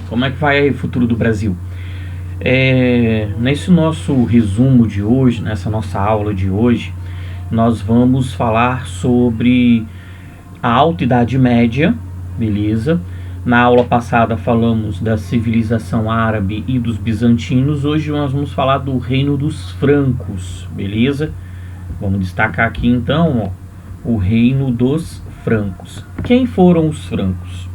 Como é que vai aí o futuro do Brasil? Nesse nosso resumo de hoje, nessa nossa aula de hoje, nós vamos falar sobre a Alta Idade Média, beleza? Na aula passada falamos da civilização árabe e dos bizantinos. Hoje nós vamos falar do reino dos francos, beleza? Vamos destacar aqui então, o reino dos francos. Quem foram os francos?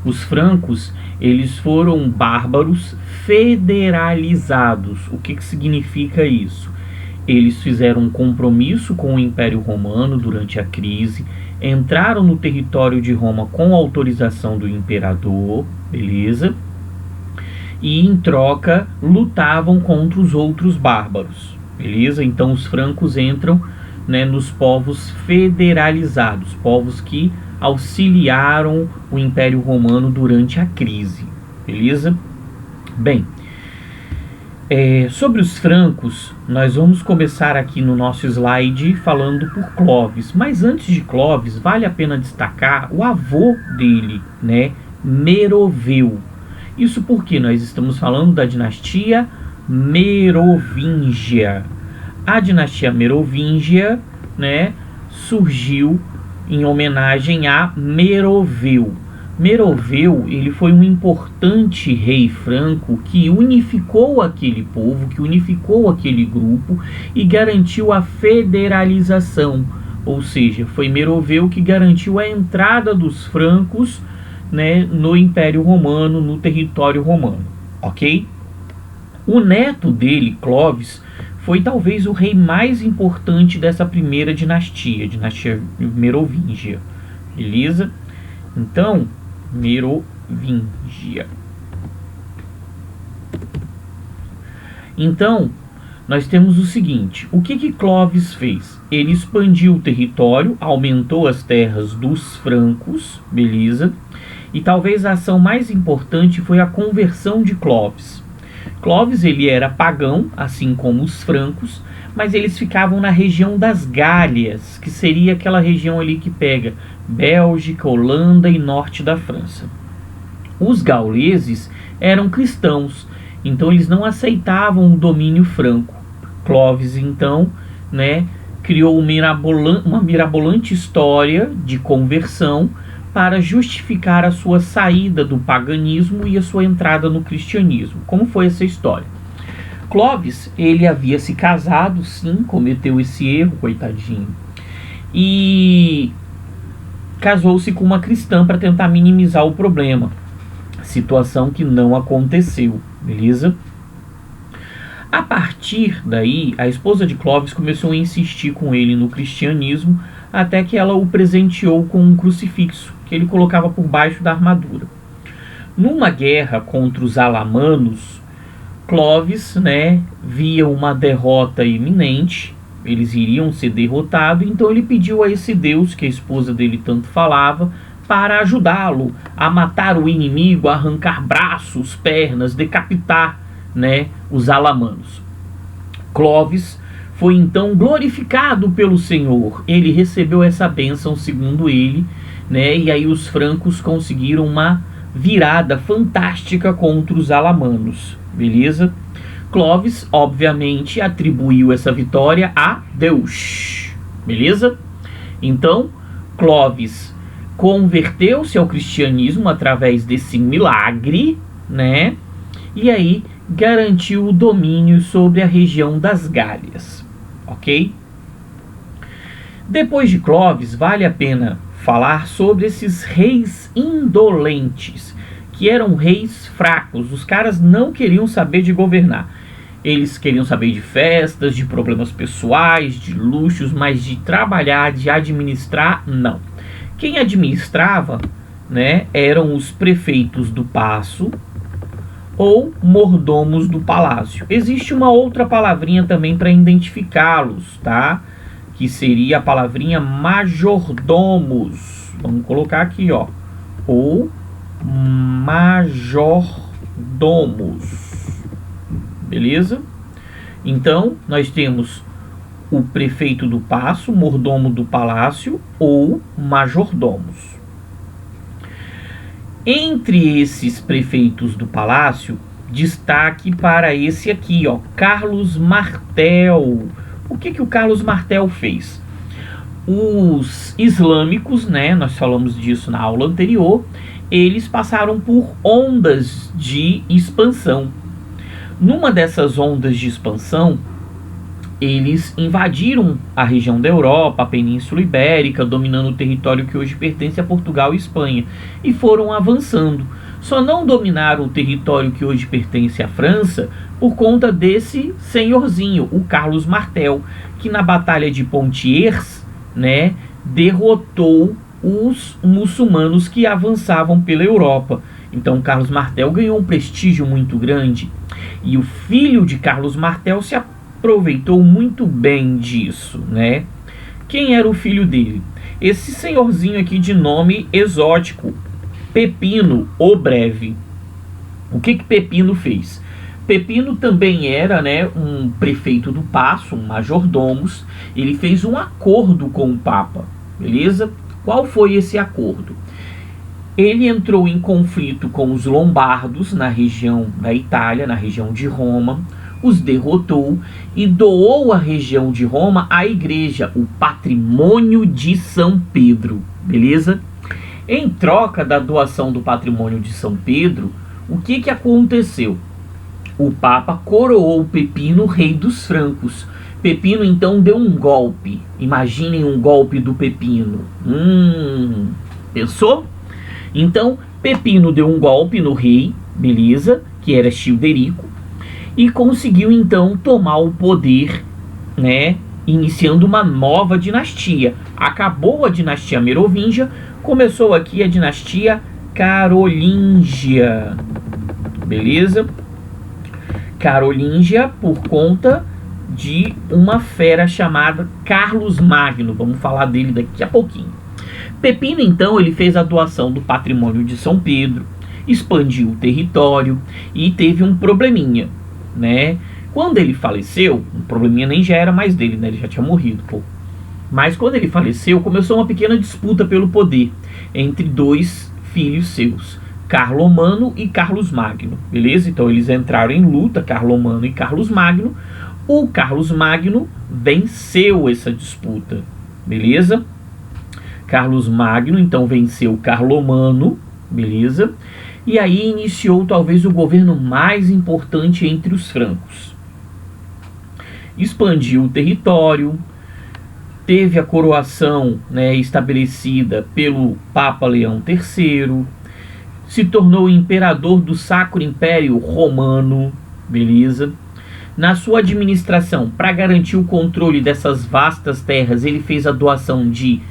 Os francos, eles foram bárbaros federalizados. O que significa isso? Eles fizeram um compromisso com o Império Romano durante a crise, entraram no território de Roma com autorização do imperador, beleza? E em troca lutavam contra os outros bárbaros, beleza? Então os francos entram, nos povos federalizados, povos que auxiliaram o Império Romano durante a crise, beleza? Bem, sobre os francos, nós vamos começar aqui no nosso slide falando por Clovis. Mas antes de Clovis, vale a pena destacar o avô dele, Meroveu. Isso porque nós estamos falando da dinastia Merovingia. A dinastia Merovingia, surgiu em homenagem a Meroveu. Meroveu, ele foi um importante rei franco que unificou aquele povo, que unificou aquele grupo e garantiu a federalização. Ou seja, foi Meroveu que garantiu a entrada dos francos, no Império Romano, no território romano, ok? O neto dele, Clovis, foi talvez o rei mais importante dessa primeira dinastia, dinastia Merovingia, beleza? Então, Merovingia. Então, nós temos o seguinte: o que Clovis fez? Ele expandiu o território, aumentou as terras dos francos, beleza? E talvez a ação mais importante foi a conversão de Clovis. Clovis, ele era pagão, assim como os francos, mas eles ficavam na região das Gálias, que seria aquela região ali que pega Bélgica, Holanda e norte da França. Os gauleses eram cristãos, então eles não aceitavam o domínio franco. Clovis, então, criou uma mirabolante história de conversão para justificar a sua saída do paganismo e a sua entrada no cristianismo. Como foi essa história? Clovis, ele havia se casado, sim, cometeu esse erro, coitadinho, e casou-se com uma cristã para tentar minimizar o problema, situação que não aconteceu, beleza? A partir daí, a esposa de Clovis começou a insistir com ele no cristianismo, até que ela o presenteou com um crucifixo, que ele colocava por baixo da armadura. Numa guerra contra os alamanos, Clovis, via uma derrota iminente, eles iriam ser derrotados, então ele pediu a esse deus, que a esposa dele tanto falava, para ajudá-lo a matar o inimigo, a arrancar braços, pernas, decapitar, os alamanos. Clovis foi então glorificado pelo Senhor. Ele recebeu essa bênção, segundo ele, e aí os francos conseguiram uma virada fantástica contra os alamanos, beleza? Clovis, obviamente, atribuiu essa vitória a Deus, beleza? Então, Clovis converteu-se ao cristianismo através desse milagre, e aí garantiu o domínio sobre a região das Gálias, ok? Depois de Clovis, vale a pena falar sobre esses reis indolentes, que eram reis fracos. Os caras não queriam saber de governar. Eles queriam saber de festas, de problemas pessoais, de luxos, mas de trabalhar, de administrar, não. Quem administrava, eram os prefeitos do paço ou mordomos do palácio. Existe uma outra palavrinha também para identificá-los, tá? Que seria a palavrinha majordomos. Vamos colocar aqui, ou majordomos. Beleza? Então, nós temos o prefeito do paço, mordomo do palácio ou majordomos. Entre esses prefeitos do palácio, destaque para esse aqui, ó, Carlos Martel. O que o Carlos Martel fez? Os islâmicos, né, nós falamos disso na aula anterior, eles passaram por ondas de expansão. Numa dessas ondas de expansão, eles invadiram a região da Europa, a Península Ibérica, dominando o território que hoje pertence a Portugal e Espanha, e foram avançando. Só não dominaram o território que hoje pertence à França por conta desse senhorzinho, o Carlos Martel, que na Batalha de Poitiers, né, derrotou os muçulmanos que avançavam pela Europa. Então Carlos Martel ganhou um prestígio muito grande, e o filho de Carlos Martel se aproveitou muito bem disso, né? Quem era o filho dele? Esse senhorzinho aqui de nome exótico, Pepino o Breve. O que Pepino fez? Pepino também era, né, um prefeito do paço, um majordomos. Ele fez um acordo com o Papa, beleza? Qual foi esse acordo? Ele entrou em conflito com os lombardos na região da Itália, na região de Roma, os derrotou e doou a região de Roma à igreja, o patrimônio de São Pedro, beleza? Em troca da doação do patrimônio de São Pedro, o que aconteceu? O Papa coroou Pepino rei dos francos. Pepino então deu um golpe. Imaginem um golpe do Pepino. Pensou? Então Pepino deu um golpe no rei, beleza, que era Childerico, e conseguiu então tomar o poder, né, iniciando uma nova dinastia. Acabou a dinastia Merovingia, começou aqui a dinastia Carolíngia, beleza? Carolíngia por conta de uma fera chamada Carlos Magno. Vamos falar dele daqui a pouquinho. Pepino então ele fez a doação do patrimônio de São Pedro, expandiu o território e teve um probleminha, né? Quando ele faleceu, o probleminha nem já era mais dele, né? Ele já tinha morrido, pô. Mas quando ele faleceu, começou uma pequena disputa pelo poder entre dois filhos seus, Carlomano e Carlos Magno, beleza? Então eles entraram em luta, Carlomano e Carlos Magno. O Carlos Magno venceu essa disputa, beleza? Carlos Magno então venceu Carlomano, beleza? E aí iniciou talvez o governo mais importante entre os francos. Expandiu o território, teve a coroação, né, estabelecida pelo Papa Leão III, se tornou imperador do Sacro Império Romano, beleza? Na sua administração, para garantir o controle dessas vastas terras, ele fez a doação de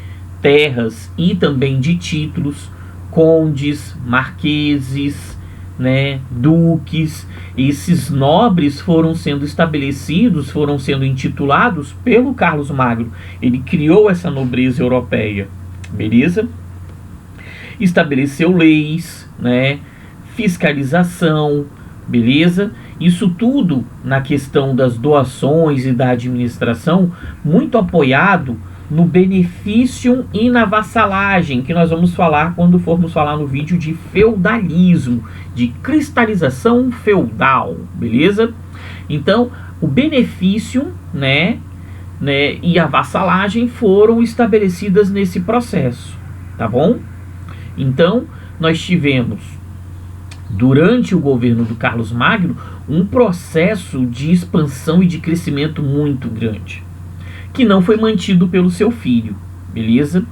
terras e também de títulos, condes, marqueses, né, duques. Esses nobres foram sendo estabelecidos, foram sendo intitulados pelo Carlos Magno. Ele criou essa nobreza europeia, beleza? Estabeleceu leis, né, fiscalização, beleza? Isso tudo na questão das doações e da administração, muito apoiado no benefício e na vassalagem, que nós vamos falar quando formos falar no vídeo de feudalismo, de cristalização feudal, beleza? Então, o benefício, né, e a vassalagem foram estabelecidas nesse processo, tá bom? Então, nós tivemos, durante o governo do Carlos Magno, um processo de expansão e de crescimento muito grande, que não foi mantido pelo seu filho, beleza?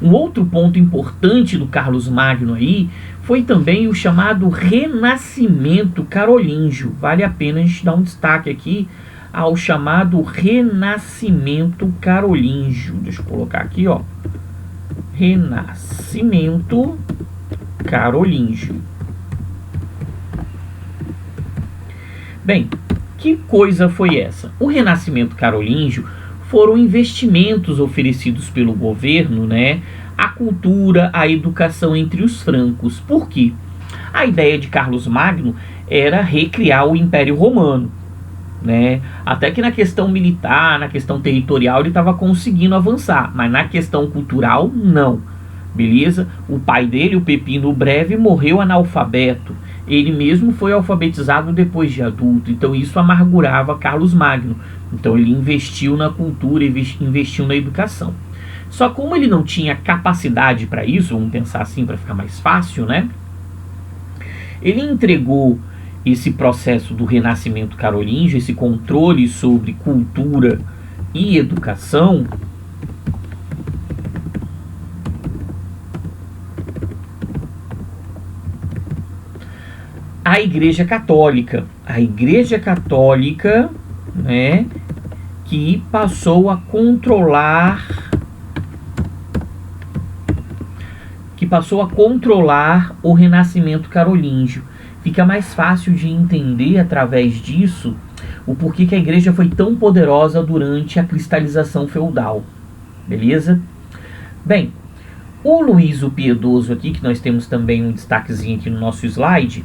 Um outro ponto importante do Carlos Magno aí foi também o chamado Renascimento Carolíngio. Vale a pena a gente dar um destaque aqui ao chamado Renascimento Carolíngio. Deixa eu colocar aqui, ó. Renascimento Carolíngio. Bem, que coisa foi essa? O Renascimento Carolíngio foram investimentos oferecidos pelo governo, né, à cultura, à educação entre os francos. Por quê? A ideia de Carlos Magno era recriar o Império Romano, né? Até que na questão militar, na questão territorial, ele estava conseguindo avançar, mas na questão cultural, não. beleza? O pai dele, o Pepino Breve, morreu analfabeto. Ele mesmo foi alfabetizado depois de adulto, então isso amargurava Carlos Magno. Então ele investiu na cultura, investiu na educação. Só como ele não tinha capacidade para isso, vamos pensar assim para ficar mais fácil, né? Ele entregou esse processo do renascimento carolíngio, esse controle sobre cultura e educação, à Igreja Católica. A Igreja Católica, né, que passou a controlar o renascimento carolíngio. Fica mais fácil de entender através disso o porquê que a igreja foi tão poderosa durante a cristalização feudal. Beleza? Bem, o Luís o Piedoso aqui, que nós temos também um destaquezinho aqui no nosso slide,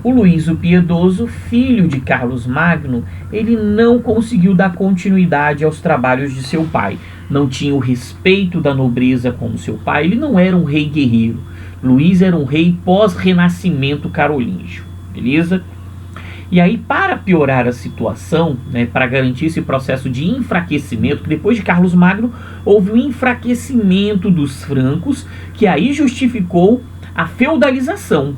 o Luís o Piedoso, filho de Carlos Magno, ele não conseguiu dar continuidade aos trabalhos de seu pai. Não tinha o respeito da nobreza como seu pai, ele não era um rei guerreiro. Luís era um rei pós-renascimento carolíngio, beleza? E aí, para piorar a situação, né, para garantir esse processo de enfraquecimento, que depois de Carlos Magno houve um enfraquecimento dos francos, que aí justificou a feudalização.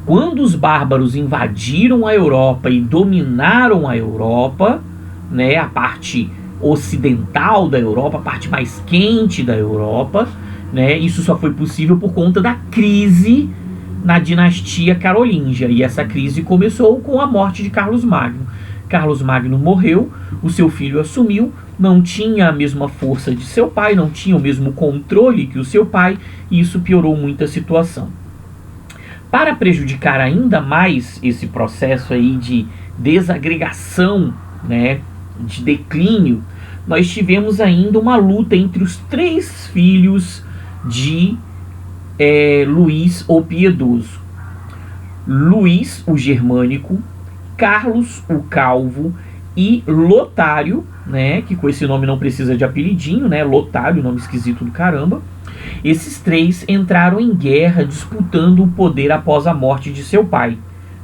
Quando os bárbaros invadiram a Europa e dominaram a Europa, né, a parte ocidental da Europa, a parte mais quente da Europa, né, isso só foi possível por conta da crise na dinastia carolíngia. E essa crise começou com a morte de Carlos Magno. Carlos Magno morreu, o seu filho assumiu, não tinha a mesma força de seu pai, não tinha o mesmo controle que o seu pai, e isso piorou muito a situação. Para prejudicar ainda mais esse processo aí de desagregação, né, de declínio, nós tivemos ainda uma luta entre os 3 filhos de Luís o Piedoso. Luís o Germânico, Carlos o Calvo e Lotário, né, que com esse nome não precisa de apelidinho, né, Lotário, nome esquisito do caramba. Esses 3 entraram em guerra disputando o poder após a morte de seu pai,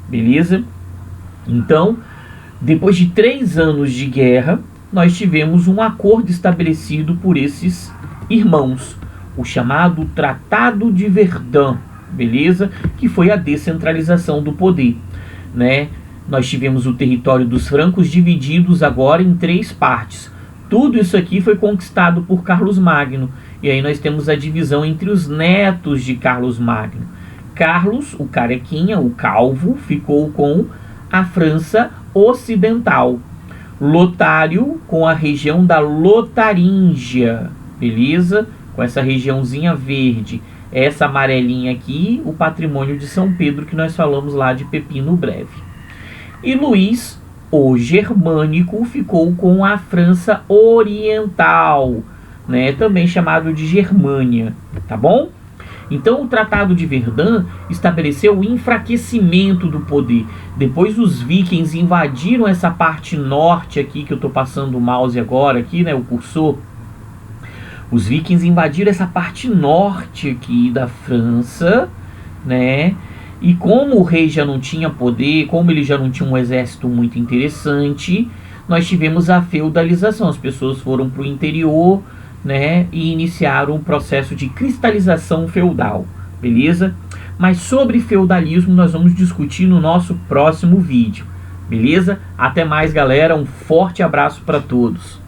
beleza? Então, depois de 3 anos de guerra, nós tivemos um acordo estabelecido por esses irmãos, o chamado Tratado de Verdun, beleza? Que foi a descentralização do poder, né? Nós tivemos o território dos francos divididos agora em 3 partes. Tudo isso aqui foi conquistado por Carlos Magno. E aí nós temos a divisão entre os netos de Carlos Magno. Carlos, o carequinha, o calvo, ficou com a França ocidental. Lotário com a região da Lotaríngia, beleza? Com essa regiãozinha verde. Essa amarelinha aqui, o patrimônio de São Pedro, que nós falamos lá de Pepino Breve. E Luís, o Germânico, ficou com a França Oriental, né, também chamado de Germânia, tá bom? Então o Tratado de Verdun estabeleceu o enfraquecimento do poder. Depois os vikings invadiram essa parte norte aqui, que eu estou passando o mouse agora aqui, né, o cursor. Os vikings invadiram essa parte norte aqui da França, né? E como o rei já não tinha poder, como ele já não tinha um exército muito interessante, nós tivemos a feudalização. As pessoas foram para o interior, né, e iniciaram um processo de cristalização feudal, beleza? Mas sobre feudalismo nós vamos discutir no nosso próximo vídeo, beleza? Até mais, galera, um forte abraço para todos.